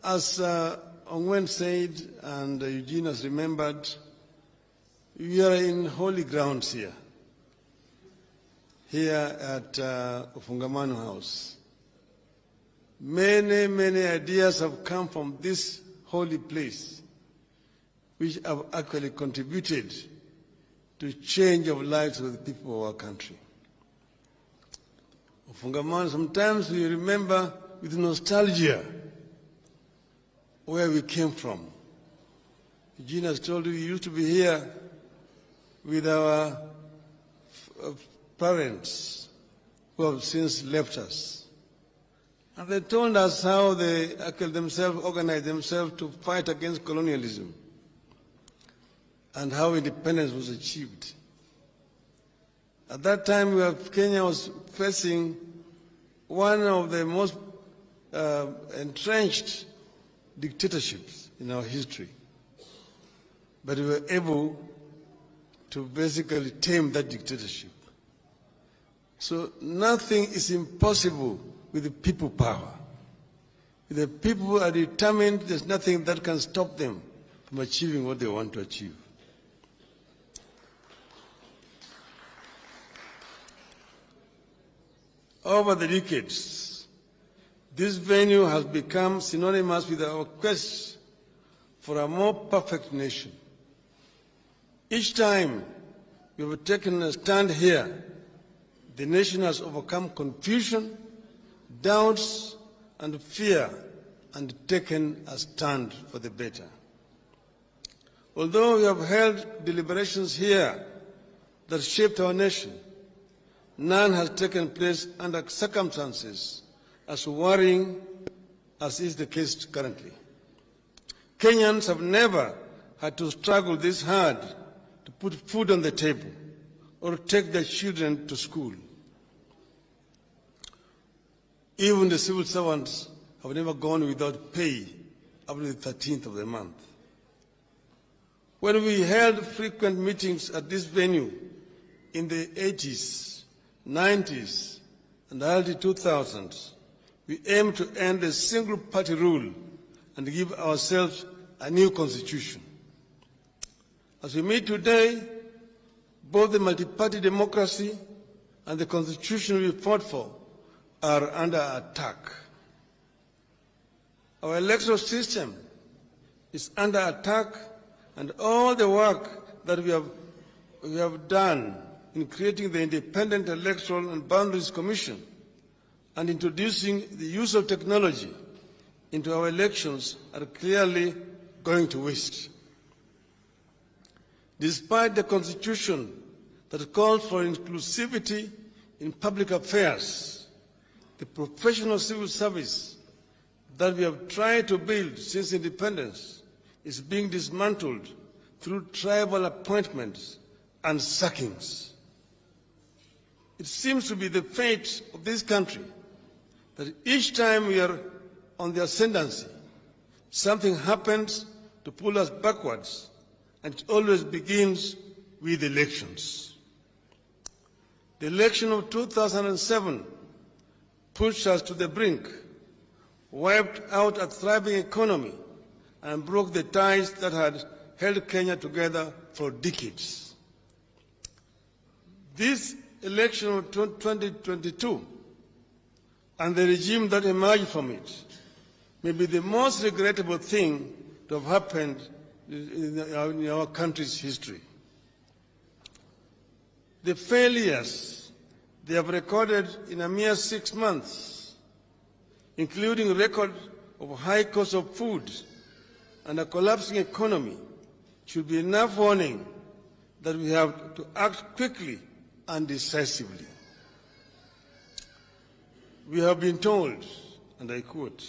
As Ongwen said, and Eugene has remembered, we are in holy grounds here at Ufungamano House. Many ideas have come from this holy place, which have actually contributed to change of lives of the people of our country. Ufungamano, sometimes we remember with nostalgia where we came from. Eugene has told you we used to be here with our parents who have since left us. And they told us how they themselves organized themselves to fight against colonialism and how independence was achieved. At that time, Kenya was facing one of the most entrenched dictatorships in our history. But we were able to basically tame that dictatorship. So nothing is impossible with the people power. If the people are determined, there's nothing that can stop them from achieving what they want to achieve. Over the decades, this venue has become synonymous with our quest for a more perfect nation. Each time we have taken a stand here, the nation has overcome confusion, doubts, and fear, and taken a stand for the better. Although we have held deliberations here that shaped our nation, none has taken place under circumstances as worrying as is the case currently. Kenyans have never had to struggle this hard to put food on the table or take their children to school. Even the civil servants have never gone without pay up to the 13th of the month. When we held frequent meetings at this venue in the 80s, 90s, and early 2000s, we aimed to end the single-party rule and give ourselves a new constitution. As we meet today, both the multi-party democracy and the constitution we fought for are under attack. Our electoral system is under attack, and all the work that we have done in creating the Independent Electoral and Boundaries Commission and introducing the use of technology into our elections are clearly going to waste. Despite the Constitution that calls for inclusivity in public affairs, the professional civil service that we have tried to build since independence is being dismantled through tribal appointments and sackings. It seems to be the fate of this country that each time we are on the ascendancy, something happens to pull us backwards, and it always begins with elections. The election of 2007 pushed us to the brink, wiped out a thriving economy, and broke the ties that had held Kenya together for decades. This election of 2022 and the regime that emerged from it may be the most regrettable thing to have happened in our country's history. The failures they have recorded in a mere 6 months, including a record of high cost of food and a collapsing economy, should be enough warning that we have to act quickly and decisively. We have been told, and I quote,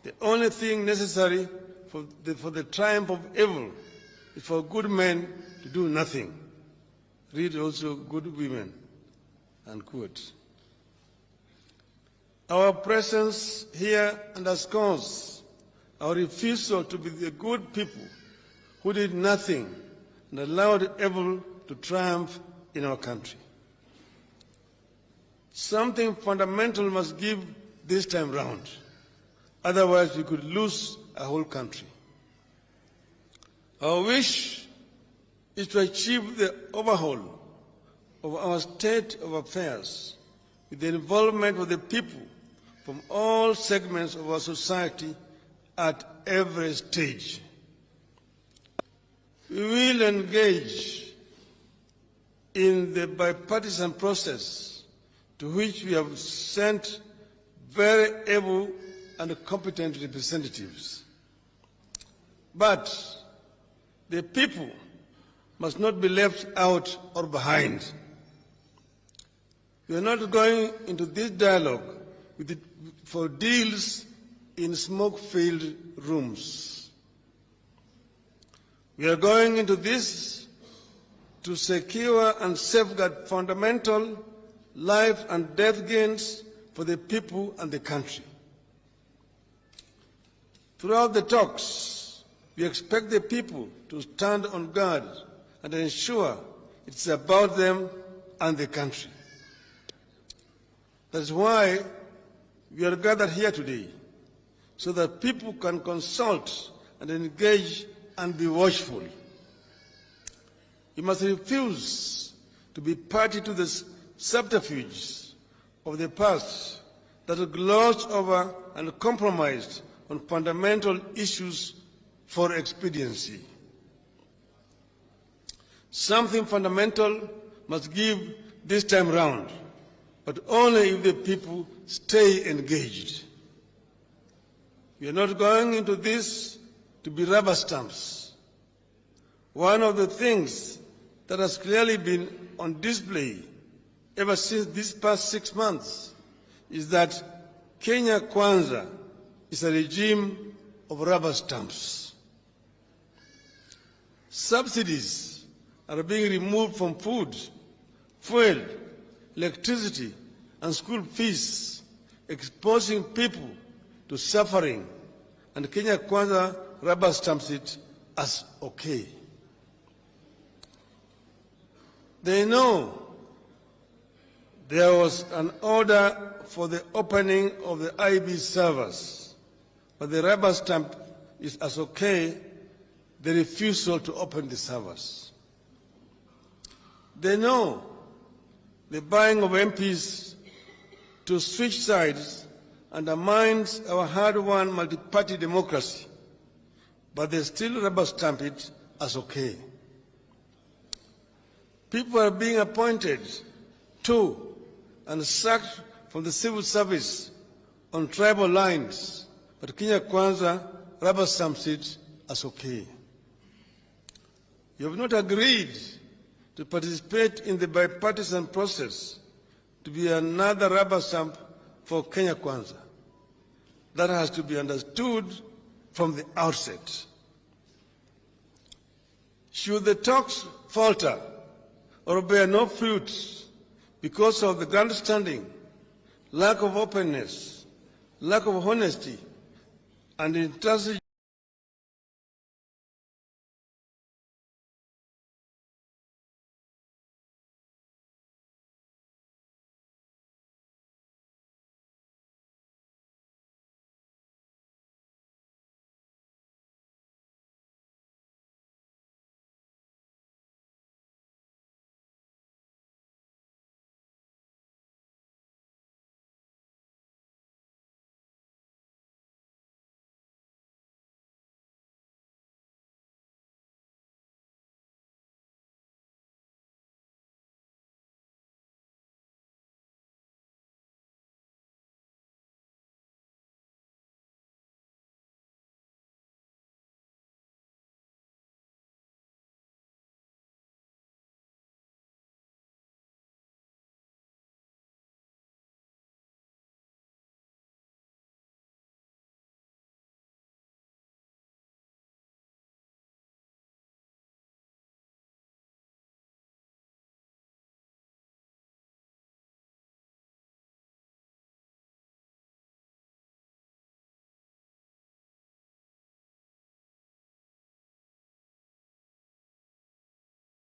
"The only thing necessary for the triumph of evil is for good men to do nothing. Read also good women," unquote. Our presence here underscores our refusal to be the good people who did nothing and allowed evil to triumph in our country. Something fundamental must give this time round, Otherwise, we could lose a whole country. Our wish is to achieve the overhaul of our state of affairs with the involvement of the people from all segments of our society at every stage. We will engage in the bipartisan process to which we have sent very able and competent representatives. But the people must not be left out or behind. We are not going into this dialogue for deals in smoke-filled rooms. We are going into this to secure and safeguard fundamental life and death gains for the people and the country. Throughout the talks, we expect the people to stand on guard and ensure it's about them and the country. That's why we are gathered here today, so that people can consult and engage and be watchful. You must refuse to be party to the subterfuges of the past that are glossed over and compromised on fundamental issues for expediency. Something fundamental must give this time round, but only if the people stay engaged. We are not going into this to be rubber stamps. One of the things that has clearly been on display ever since these past 6 months is that Kenya Kwanza is a regime of rubber stamps. Subsidies are being removed from food, fuel, electricity, and school fees, exposing people to suffering, and Kenya Kwanza rubber stamps it as okay. They know there was an order for the opening of the IB servers, but the rubber stamp is as okay the refusal to open the servers. They know the buying of MPs to switch sides undermines our hard-won multi-party democracy, but they still rubber stamp it as okay. People are being appointed to and sacked from the civil service on tribal lines, but Kenya Kwanza rubber stamps it as okay. You have not agreed to participate in the bipartisan process to be another rubber stamp for Kenya Kwanza. That has to be understood from the outset. Should the talks falter or bear no fruit because of the grandstanding, lack of openness, lack of honesty, and intransigence